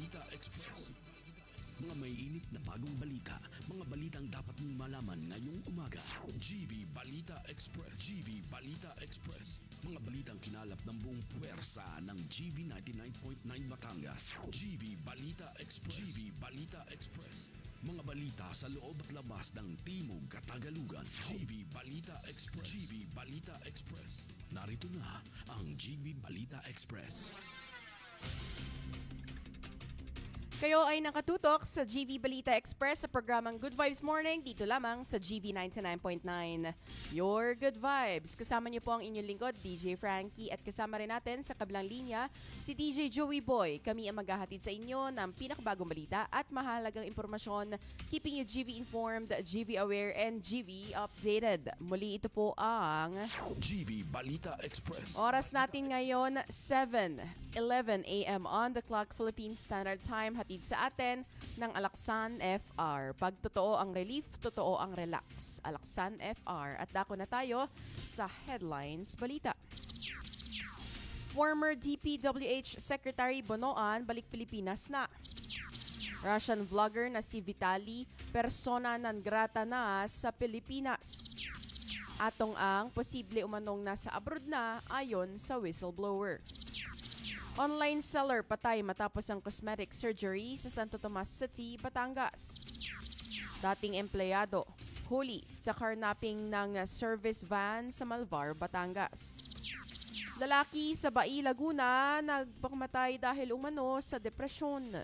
Balita Express. Mga may init na bagong balita, mga balitang dapat mong malaman ngayong umaga. GV Balita Express. GV Balita Express. Mga balitang kinalap ng buong puwersa ng GV 99.9 Batangas. GV Balita Express. GV Balita Express. Mga balita sa loob at labas ng Timog Katagalugan. GV Balita Express. GV Balita Express. Narito na ang GV Balita Express. Kayo ay nakatutok sa GV Balita Express sa programang Good Vibes Morning dito lamang sa GV 99.9. Your Good Vibes. Kasama niyo po ang inyong lingkod, DJ Frankie, at kasama rin natin sa kabilang linya si DJ Joey Boy. Kami ang maghahatid sa inyo ng pinakabagong balita at mahalagang impormasyon, keeping you GV informed, GV aware, and GV updated. Muli ito po ang GV Balita Express. oras natin ngayon, 7:11 a.m. on the clock, Philippine Standard Time. Hatid sa atin ng Alaksan FR. Pag totoo ang relief, totoo ang relax. Alaksan FR. At dako na tayo sa headlines balita. Former DPWH Secretary Bonoan balik Pilipinas na. Russian vlogger na si Vitaly persona non grata na sa Pilipinas. Atong ang posible umanong nasa abroad na ayon sa whistleblower. Online seller patay matapos ang cosmetic surgery sa Santo Tomas City, Batangas. Dating empleyado huli sa carnapping ng service van sa Malvar, Batangas. Lalaki sa Bai, Laguna nagpakamatay dahil umano sa depresyon.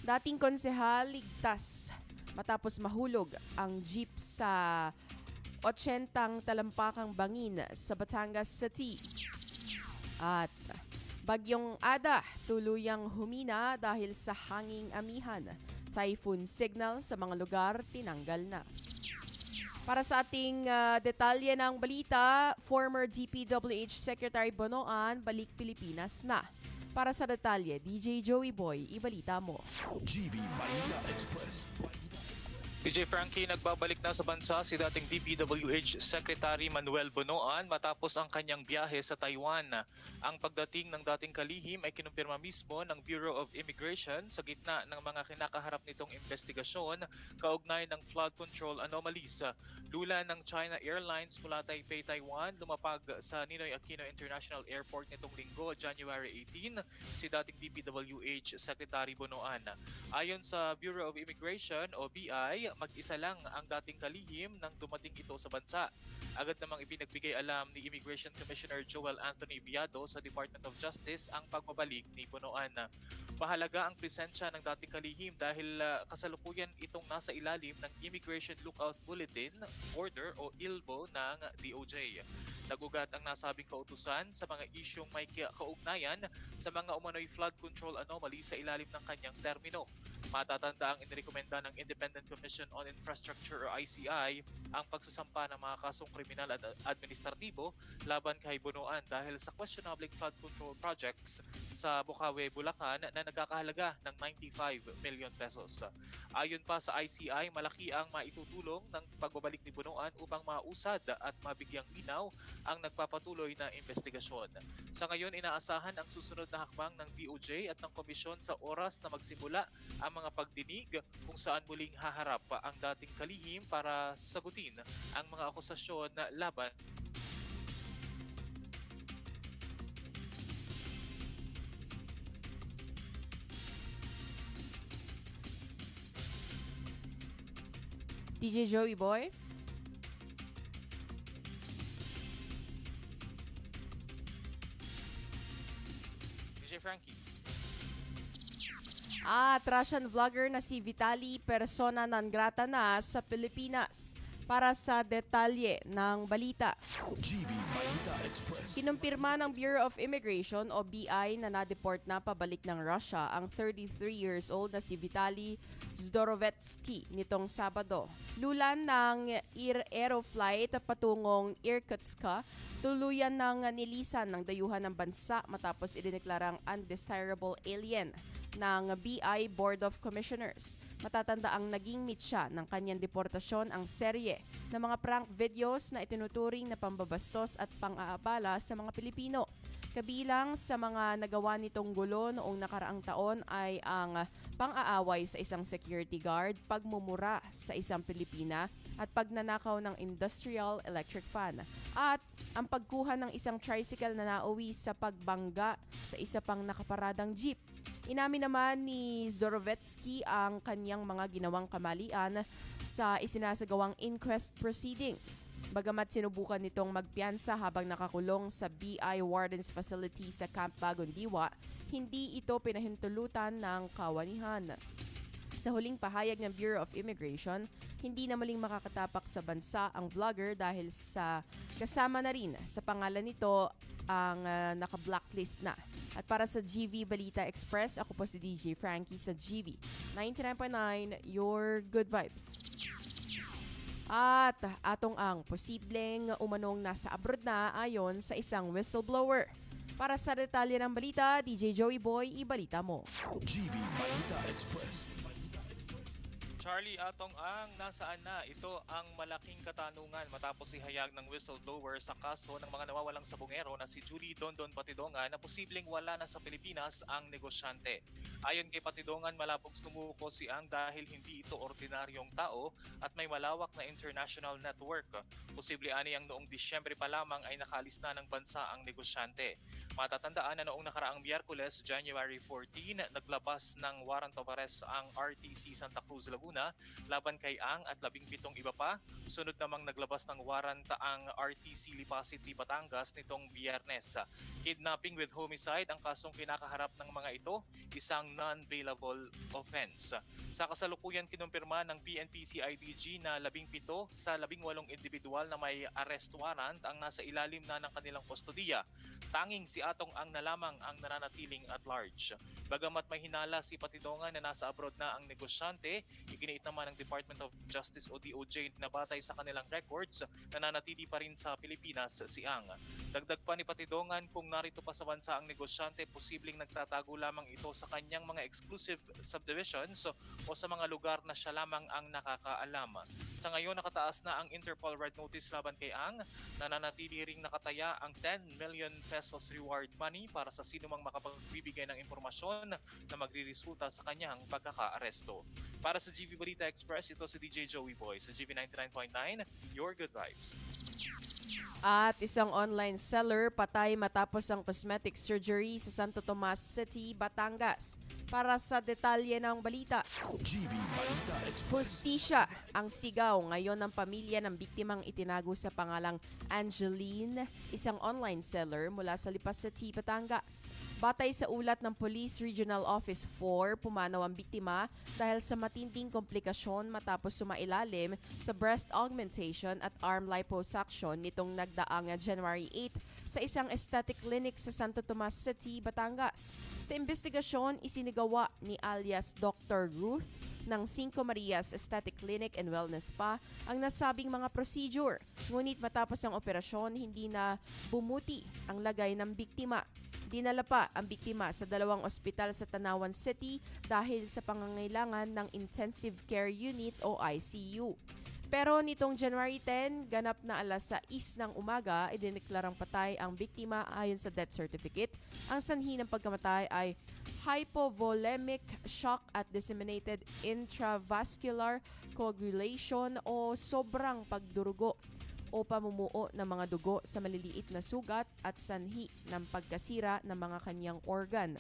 Dating konsehal ligtas matapos mahulog ang jeep sa 80 talampakang bangin sa Batangas City. At Bagyong Ada, tuluyang humina dahil sa hanging amihan. Typhoon signal sa mga lugar tinanggal na. Para sa ating detalye ng balita, former DPWH Secretary Bonoan balik Pilipinas na. Para sa detalye, DJ Joey Boy, ibalita mo. GV Balita Express. DJ Frankie, nagbabalik na sa bansa si dating DPWH Secretary Manuel Bonoan matapos ang kanyang biyahe sa Taiwan. Ang pagdating ng dating kalihim ay kinumpirma mismo ng Bureau of Immigration sa gitna ng mga kinakaharap nitong investigasyon kaugnay ng flood control anomalies. Lula ng China Airlines mula Taipei, Taiwan, lumapag sa Ninoy Aquino International Airport nitong linggo, January 18, si dating DPWH Secretary Bonoan. Ayon sa Bureau of Immigration o BI, mag-isa lang ang dating kalihim nang dumating ito sa bansa. Agad namang ipinagbigay alam ni Immigration Commissioner Joel Anthony Viado sa Department of Justice ang pagbabalik ni Bonoan. Mahalaga ang presensya ng dating kalihim dahil kasalukuyan itong nasa ilalim ng Immigration Lookout Bulletin Order o ILBO ng DOJ. Nagugat ang nasabing kautusan sa mga isyong may kaugnayan sa mga umano'y flood control anomaly sa ilalim ng kanyang termino. Matatanda ang inirekomenda ng Independent Commission on Infrastructure o ICI ang pagsasampa ng mga kasong kriminal at administratibo laban kay Bonoan dahil sa questionable flood control projects sa Bukawi, Bulacan na nagkakahalaga ng 95 million pesos. Ayon pa sa ICI, malaki ang maitutulong ng pagbabalik ni Bonoan upang mausad at mabigyang linaw ang nagpapatuloy na investigasyon. Sa ngayon, inaasahan ang susunod na hakbang ng DOJ at ng komisyon sa oras na magsimula ang mga pagdinig kung saan muling haharap ang dating kalihim para sagutin ang mga akusasyon na laban. DJ Joey Boy. DJ Frankie. Russian vlogger na si Vitaly persona non grata na sa Pilipinas. Para sa detalye ng balita. GV Balita Express. Kinumpirma ng Bureau of Immigration o BI na na-deport na pabalik ng Russia ang 33 years old na si Vitaly Zdorovetsky nitong Sabado. Lulan ng Aeroflight patungong Irkutsk, tuluyan ng nilisan ng dayuhan ng bansa matapos idineklarang undesirable alien ng BI Board of Commissioners. Matatanda ang naging mitya ng kanyang deportasyon ang serye ng mga prank videos na itinuturing na pambabastos at pang-aabala sa mga Pilipino. Kabilang sa mga nagawa nitong gulo noong nakaraang taon ay ang pang-aaway sa isang security guard, pagmumura sa isang Pilipina at pagnanakaw ng industrial electric fan at ang pagkuha ng isang tricycle na nauwi sa pagbangga sa isa pang nakaparadang jeep. Inamin naman ni Zorovetsky ang kanyang mga ginawang kamalian sa isinasagawang inquest proceedings. Bagamat sinubukan nitong magpiyansa habang nakakulong sa BI Warden's Facility sa Camp Bagong Diwa, hindi ito pinahintulutan ng kawanihan. Sa huling pahayag ng Bureau of Immigration, hindi na muling makakatapak sa bansa ang vlogger dahil sa kasama na rin sa pangalan nito ang naka-blacklist na. At para sa GV Balita Express, ako po si DJ Frankie sa GV 99.9, your good vibes. At atong ang posibleng umanong nasa abroad na ayon sa isang whistleblower. Para sa detalye ng balita, DJ Joey Boy, ibalita mo. GV Balita Express. Charlie, atong ang nasaan na? Ito ang malaking katanungan matapos ihayag ng whistleblower sa kaso ng mga nawawalang sabongero na si Julie Dondon Patidongan na posibleng wala na sa Pilipinas ang negosyante. Ayon kay Patidongan, malabog sumuko si Ang dahil hindi ito ordinaryong tao at may malawak na international network. Posible ani ang noong Disyembre pa lamang ay nakaalis na ng bansa ang negosyante. Matatandaan na noong nakaraang Miyerkules, January 14, naglabas ng warrant of arrest ang RTC Santa Cruz, Laguna laban kay Ang at 17 iba pa. Sunod namang naglabas ng warrant ang RTC Lipa City, Batangas nitong Biyernes. Kidnapping with homicide ang kasong kinakaharap ng mga ito, isang non-bailable offense. Sa kasalukuyan kinumpirma ng PNP CIDG na 17 sa 18 individual na may arrest warrant ang nasa ilalim na ng kanilang kustodiya. Tanging si Atong Ang na lamang ang nananatiling at large. Bagamat may hinala si Patidongan na nasa abroad na ang negosyante, iginiit naman ng Department of Justice o DOJ na batay sa kanilang records, nananatili pa rin sa Pilipinas si Ang. Dagdag pa ni Patidongan, kung narito pa sa bansa ang negosyante, posibleng nagtatago lamang ito sa kanyang mga exclusive subdivisions o sa mga lugar na siya lamang ang nakakaalam. Sa ngayon, nakataas na ang Interpol Red Notice laban kay Ang. Nananatili ring nakataya ang 10 million pesos reward money para sa sinumang makapagbibigay ng impormasyon na magriresulta sa kanyang pagkaka-aresto. Para sa GV Balita Express, ito si DJ Joey Boy sa GV 99.9, your good vibes. At isang online seller patay matapos ang cosmetic surgery sa Santo Tomas City, Batangas. Para sa detalye ng balita, GV Balita Express. hustisya ang sigaw ngayon ng pamilya ng biktimang itinago sa pangalang Angeline, isang online seller mula sa Lipa City, Batangas. Batay sa ulat ng Police Regional Office 4, pumanaw ang biktima dahil sa matinding komplikasyon matapos sumailalim sa breast augmentation at arm liposuction nitong nagdaang January 8 sa isang aesthetic clinic sa Santo Tomas City, Batangas. Sa investigasyon, isinigawa ni alias Dr. Ruth ng Cinco Marias Aesthetic Clinic and Wellness Spa ang nasabing mga procedure. Ngunit matapos ang operasyon, hindi na bumuti ang lagay ng biktima. Dinala pa ang biktima sa dalawang ospital sa Tanawan City dahil sa pangangailangan ng Intensive Care Unit o ICU. Pero nitong January 10, ganap na alas 6 ng umaga, idineklarang patay ang biktima ayon sa death certificate. Ang sanhi ng pagkamatay ay hypovolemic shock at disseminated intravascular coagulation o sobrang pagdurugo o pamumuo ng mga dugo sa maliliit na sugat at sanhi ng pagkasira ng mga kanyang organ.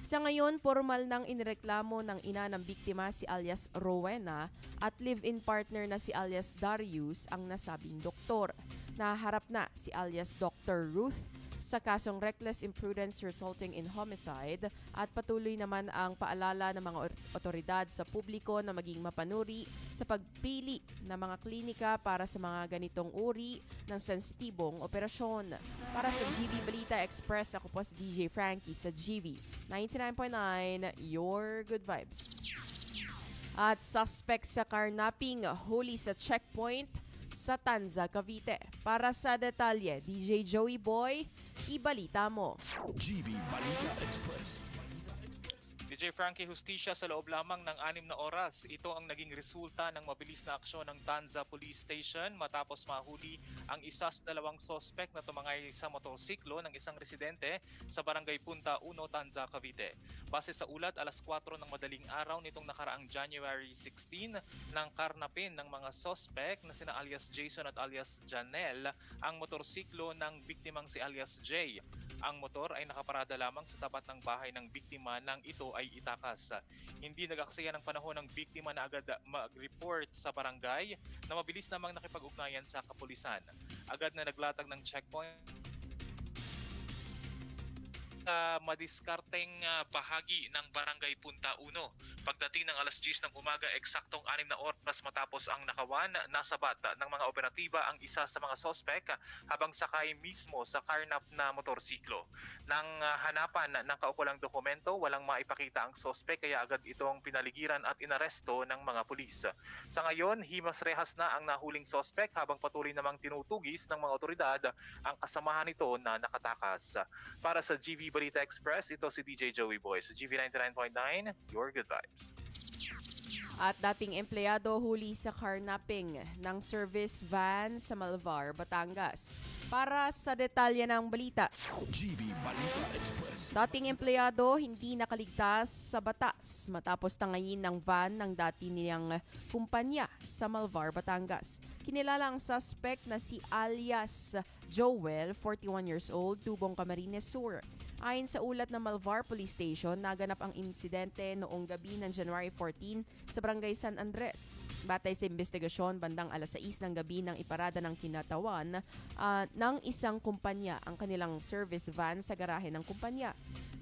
Sa ngayon, formal nang inireklamo ng ina ng biktima si alias Rowena at live-in partner na si alias Darius ang nasabing doktor. Naharap na si alias Dr. Ruth sa kasong reckless imprudence resulting in homicide at patuloy naman ang paalala ng mga otoridad sa publiko na maging mapanuri sa pagpili ng mga klinika para sa mga ganitong uri ng sensitibong operasyon. Para sa GV Balita Express, ako po si DJ Frankie sa GV 99.9, your good vibes. At suspect sa carnapping huli sa checkpoint sa Tanza, Cavite. Para sa detalye, DJ Joey Boy, ibalita mo. GV Balita Express. DJ PJ Frankie, hustisya sa loob lamang ng 6 na oras. Ito ang naging resulta ng mabilis na aksyon ng Tanza Police Station matapos mahuli ang isa sa dalawang sospek na tumangay sa motorsiklo ng isang residente sa Barangay Punta 1, Tanza, Cavite. Base sa ulat, alas 4 ng madaling araw nitong nakaraang January 16, nang karnapin ng mga sospek na sina alias Jason at alias Janelle ang motorsiklo ng biktimang si alias Jay. Ang motor ay nakaparada lamang sa tapat ng bahay ng biktima nang ito ay itakas. Hindi nag-aksaya ng panahon ng biktima na agad mag-report sa barangay na mabilis namang nakipag-ugnayan sa kapulisan. Agad na naglatag ng checkpoint madiskarteng bahagi ng Barangay Punta 1. Pagdating ng alas 10 ng umaga, eksaktong 6 na oras matapos ang nakawan, nasabat ng mga operatiba ang isa sa mga sospek habang sakay mismo sa karnap na motorsiklo. Nang hanapan ng kaukulang dokumento, walang maipakita ang sospek kaya agad itong pinaligiran at inaresto ng mga pulis. Sa ngayon, himas-rehas na ang nahuling sospek habang patuloy namang tinutugis ng mga otoridad ang kasamahan nito na nakatakas. Para sa GV Balita Express, ito si DJ Joey Boy sa GV 99.9, your good vibes. At dating empleyado huli sa carnapping ng service van sa Malvar, Batangas. Para sa detalye ng balita, GV Balita Express. dating empleyado hindi nakaligtas sa batas matapos tangayin ng van ng dati niyang kumpanya sa Malvar, Batangas. Kinilala ang suspect na si alias Joel, 41 years old, tubong Camarines Sur. Ayon sa ulat ng Malvar Police Station, naganap ang insidente noong gabi ng January 14 sa Barangay San Andres. Batay sa investigasyon, bandang alas 6 ng gabi nang iparada ng kinatawan ng isang kumpanya ang kanilang service van sa garahe ng kumpanya.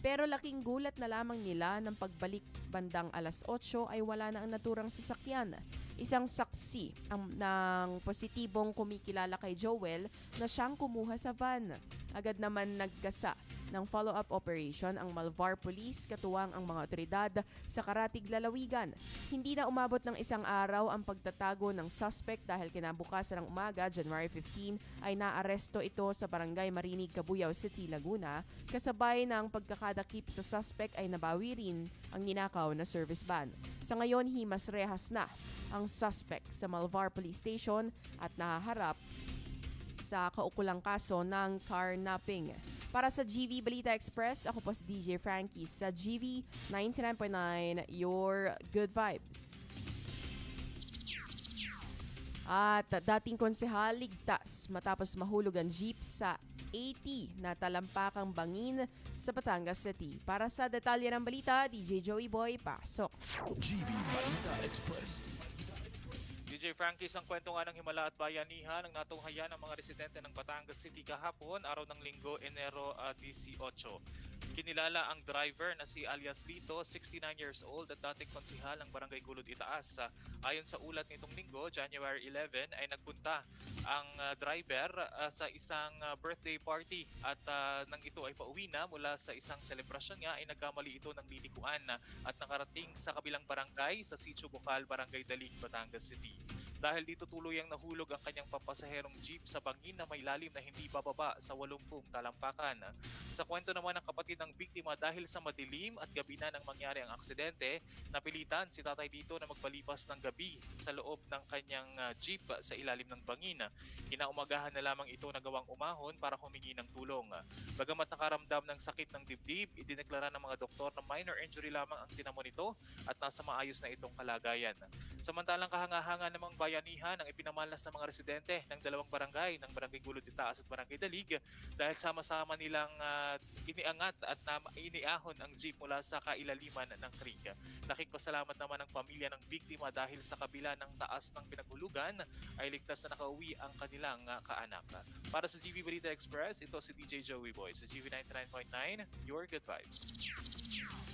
Pero laking gulat na lamang nila ng pagbalik bandang alas 8 ay wala na ang naturang sasakyan. Isang saksi ng positibong kumikilala kay Joel na siyang kumuha sa van. Agad naman naggasa ng follow-up operation ang Malvar Police katuwang ang mga otoridad sa Karatig, Lalawigan. Hindi na umabot ng isang araw ang pagtatago ng suspect dahil kinabukasan ng umaga, January 15, ay naaresto ito sa Barangay Marinig, Cabuyao City, Laguna. Kasabay ng pagkakadakip sa suspect ay nabawi rin ang ninakaw na service van. Sa ngayon, himas-rehas na ang suspect sa Malvar Police Station at nahaharap sa kaukulang kaso ng carnapping. Para sa GV Balita Express, ako po si DJ Frankie sa GV 99.9, your good vibes. At dating konsehal ligtas matapos mahulog ang jeep sa 80 na talampakang bangin sa Batangas City. Para sa detalye ng balita, DJ Joey Boy, pasok. GV Balita Express. DJ Frankie, isang kwento nga ng Himala at Bayanihan ang natunghayan ng mga residente ng Batangas City kahapon, araw ng Linggo, Enero 18. Kinilala ang driver na si alias Lito, 69 years old at dating konsihal ng Barangay Gulod Itaas. Ayon sa ulat nitong Linggo, January 11, ay nagpunta ang driver sa isang birthday party at nang ito ay pauwi na mula sa isang selebrasyon nga ay nagkamali ito ng lilikuan at nakarating sa kabilang barangay sa Sitio Bukal, Barangay Dalig, Batangas City. Dahil dito tuluyang nahulog ang kanyang papasaherong jeep sa bangin na may lalim na hindi bababa sa 80 talampakan. Sa kwento naman ng kapatid ng biktima, dahil sa madilim at gabi na nang mangyari ang aksidente, napilitan si tatay dito na magpalipas ng gabi sa loob ng kanyang jeep sa ilalim ng bangin. Kinaumagahan na lamang ito nagawang umahon para humingi ng tulong. Bagamat nakaramdam ng sakit ng dibdib, idineklara ng mga doktor na minor injury lamang ang tinamo nito at nasa maayos na itong kalagayan. Samantalang kahanga-hanga namang bayanihan ang ipinamalas ng mga residente ng dalawang barangay ng Barangay Gulod Itaas at Barangay Dalig dahil sama-sama nilang iniangat at iniahon ang jeep mula sa kailaliman ng creek. Nakikipasalamat naman ang pamilya ng biktima dahil sa kabila ng taas ng pinaghulugan ay ligtas na nakauwi ang kanilang kaanak. Para sa GV Balita Express, ito si DJ Joey Boy sa GV 99.9, your good vibes.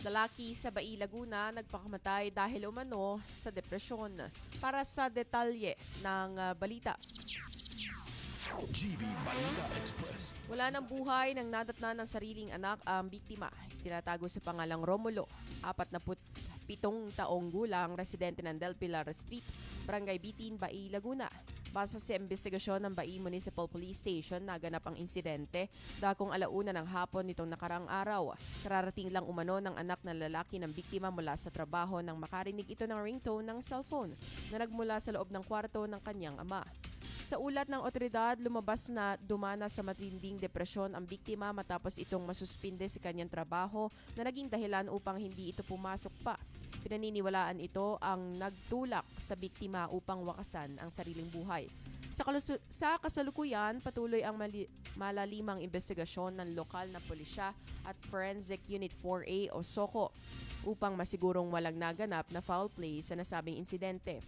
Lalaki sa Bai, Laguna nagpakamatay dahil umano sa depresyon. Para sa detalye ng balita, GV Balita Express. wala ng buhay nang nadatnan ng sariling anak ang biktima. Tinatago sa pangalang Romulo, 47 taong gulang, residente ng Del Pilar Street, Barangay Bitin, Bai, Laguna. Base sa investigasyon ng Bai Municipal Police Station, naganap ang insidente dakong 1:00 ng hapon nitong nakarang araw. Kararating lang umano ng anak ng lalaki ng biktima mula sa trabaho nang makarinig ito ng ringtone ng cellphone na nagmula sa loob ng kwarto ng kanyang ama. Sa ulat ng otoridad, lumabas na dumana sa matinding depresyon ang biktima matapos itong masuspinde sa kanyang trabaho na naging dahilan upang hindi ito pumasok pa. Pinaniniwalaan ito ang nagtulak sa biktima upang wakasan ang sariling buhay. Sa kasalukuyan, patuloy ang malalimang investigasyon ng lokal na pulisya at Forensic Unit 4A o SOCO upang masigurong walang naganap na foul play sa nasabing insidente.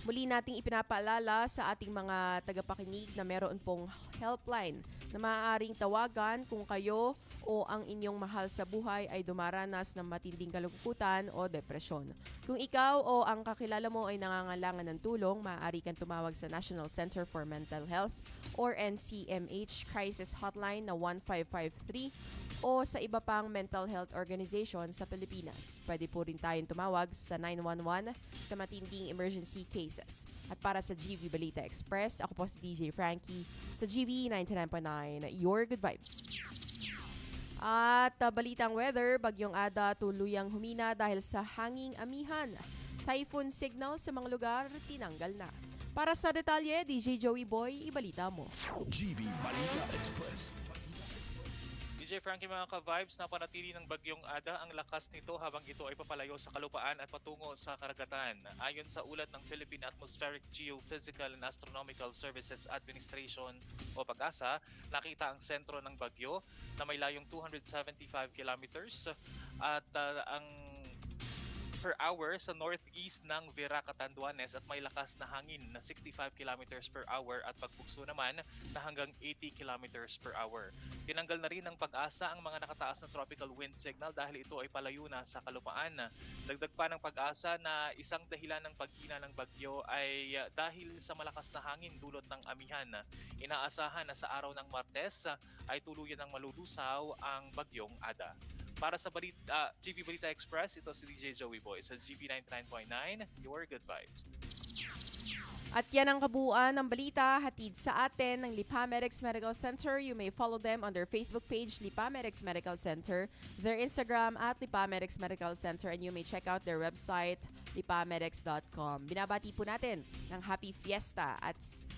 Muli nating ipinapaalala sa ating mga tagapakinig na meron pong helpline na maaaring tawagan kung kayo o ang inyong mahal sa buhay ay dumaranas ng matinding kalungkutan o depresyon. Kung ikaw o ang kakilala mo ay nangangailangan ng tulong, maaari kang tumawag sa National Center for Mental Health or NCMH Crisis Hotline na 1553 o sa iba pang mental health organization sa Pilipinas. Pwede po rin tayong tumawag sa 911 sa matinding emergency cases. At para sa GV Balita Express, ako po si DJ Frankie sa GV 99.9, Your Good Vibes. At balitang weather, Bagyong Ada tuluyang humina dahil sa hanging amihan. Typhoon signal sa mga lugar tinanggal na. Para sa detalye, DJ Joey Boy, ibalita mo. GV Balita Express. DJ Frankie, mga ka-vibes, napanatili ng Bagyong Ada ang lakas nito habang ito ay papalayo sa kalupaan at patungo sa karagatan. Ayon sa ulat ng Philippine Atmospheric Geophysical and Astronomical Services Administration o PAGASA, nakita ang sentro ng bagyo na may layong 275 kilometers at ang per hour sa northeast ng Vera, Catanduanes at may lakas na hangin na 65 kilometers per hour at pagbugso naman na hanggang 80 kilometers per hour. Tinanggal na rin ng PAGASA ang mga nakataas na tropical wind signal dahil ito ay palayo na sa kalupaan. Dagdag pa ng PAGASA na isang dahilan ng paghina ng bagyo ay dahil sa malakas na hangin dulot ng amihan. Inaasahan na sa araw ng Martes ay tuluyan ng malulusaw ang Bagyong Ada. Para sa GV Balita Express, ito si DJ Joey Boy sa GV 99.9, Your Good Vibes. At yan ang kabuuan ng balita hatid sa atin ng Lipa Medics Medical Center. You may follow them on their Facebook page, Lipa Medics Medical Center, their Instagram at Lipa Medics Medical Center, and you may check out their website, lipamedics.com. Binabati po natin ng Happy Fiesta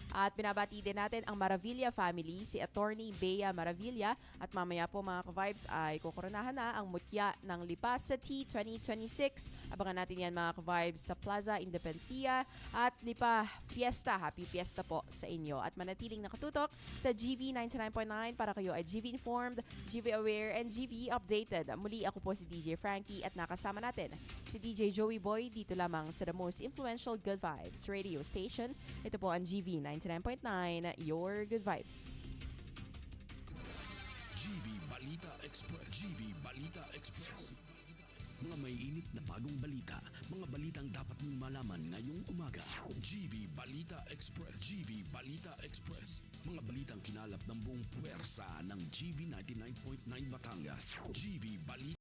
at binabati din natin ang Maravilla family, si Attorney Bea Maravilla, at mamaya po mga ka-vibes ay kukoronahan na ang mutya ng Lipa City 2026. Abangan natin yan mga ka-vibes sa Plaza Independencia at Lipa Fiesta. Happy Fiesta po sa inyo at manatiling nakatutok sa GV 99.9 para kayo ay GV informed, GV aware, and GV updated. Muli ako po si DJ Frankie at nakasama natin si DJ Joey Boy dito lamang sa the most influential Good Vibes radio station. Ito po ang GV 99.9, Your Good Vibes. GV Balita Express. GV Balita Express. Mga may init na bagong balita. Mga balitang dapat mong malaman ngayong umaga. GV Balita Express. GV Balita Express. Mga balitang kinalap ng buong puwersa ng GV 99.9 Batangas. GV Balita